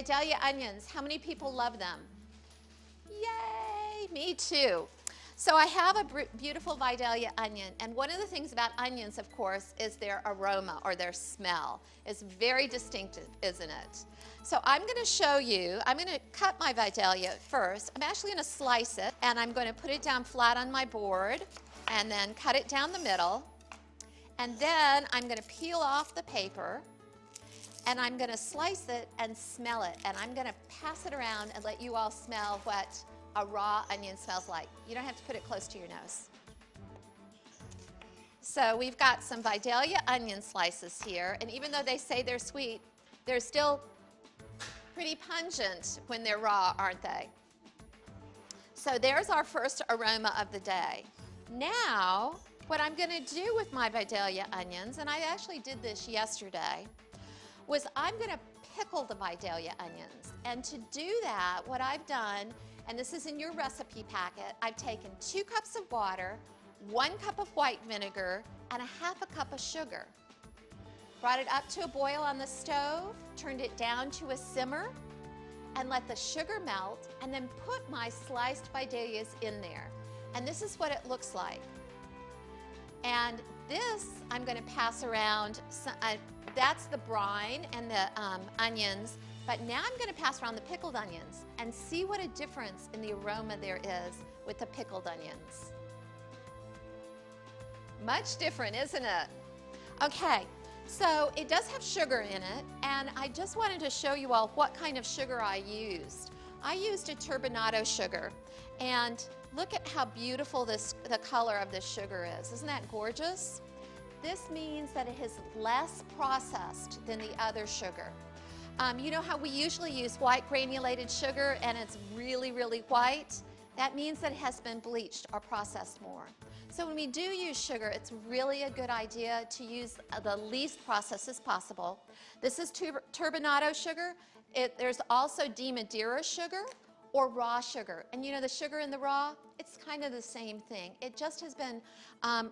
Vidalia onions, how many people love them? Yay, me too. So I have a beautiful Vidalia onion, and one of the things about onions, of course, is their aroma or their smell. It's very distinctive, isn't it? So I'm going to show you, I'm going to cut my Vidalia first. I'm actually going to slice it, and I'm going to put it down flat on my board, and then cut it down the middle. And then I'm going to peel off the paper, and I'm going to slice it and smell it. And I'm going to pass it around and let you all smell what a raw onion smells like. You don't have to put it close to your nose. So we've got some Vidalia onion slices here, and even though they say they're sweet, they're still pretty pungent when they're raw, aren't they? So there's our first aroma of the day. Now, what I'm going to do with my Vidalia onions, and I actually did this yesterday, was I'm going to pickle the Vidalia onions. And to do that, what I've done, and this is in your recipe packet, I've taken 2 cups of water, 1 cup of white vinegar, and 1/2 cup of sugar. Brought it up to a boil on the stove, turned it down to a simmer, and let the sugar melt, and then put my sliced Vidalias in there. And this is what it looks like. And this I'm going to pass around. That's the brine and the onions. But now I'm going to pass around the pickled onions and see what a difference in the aroma there is with the pickled onions. Much different, isn't it? Okay, so it does have sugar in it, and I just wanted to show you all what kind of sugar I used. I used a turbinado sugar, and look at how beautiful the color of this sugar is. Isn't that gorgeous? This means that it is less processed than the other sugar. You know how we usually use white granulated sugar and it's really, really white? That means that it has been bleached or processed more. So when we do use sugar, it's really a good idea to use the least processed as possible. This is turbinado sugar. There's also de Madeira sugar or raw sugar. And you know the sugar in the raw, it's kind of the same thing. It just has been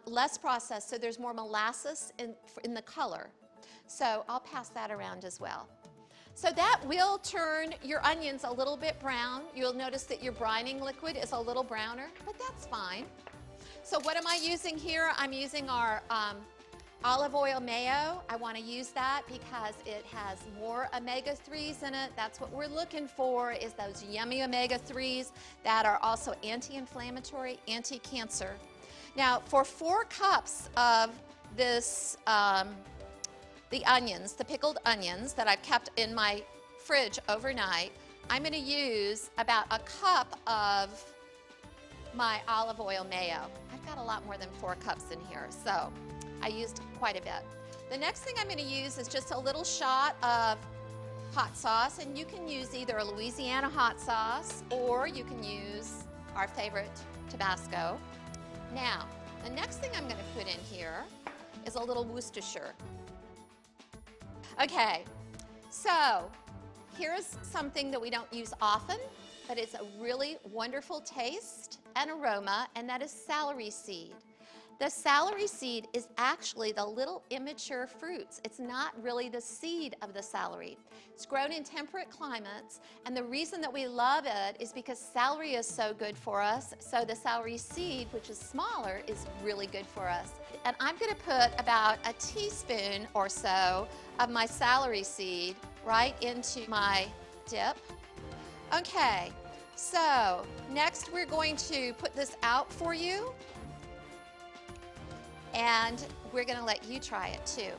less processed, so there's more molasses in the color. So I'll pass that around as well. So that will turn your onions a little bit brown. You'll notice that your brining liquid is a little browner, but that's fine. So what am I using here? I'm using our olive oil mayo. I want to use that because it has more omega-3s in it. That's what we're looking for, is those yummy omega-3s that are also anti-inflammatory, anti-cancer. Now, for 4 cups of this the onions, the pickled onions that I've kept in my fridge overnight, I'm going to use about 1 cup of my olive oil mayo. I've got a lot more than 4 cups in here, so I used quite a bit. The next thing I'm going to use is just a little shot of hot sauce, and you can use either a Louisiana hot sauce or you can use our favorite Tabasco. Now, the next thing I'm going to put in here is a little Worcestershire. Okay, so here's something that we don't use often, but it's a really wonderful taste and aroma, and that is celery seed. The celery seed is actually the little immature fruits. It's not really the seed of the celery. It's grown in temperate climates, and the reason that we love it is because celery is so good for us, so the celery seed, which is smaller, is really good for us. And I'm going to put about a teaspoon or so of my celery seed right into my dip. Okay, so next we're going to put this out for you, and we're going to let you try it too.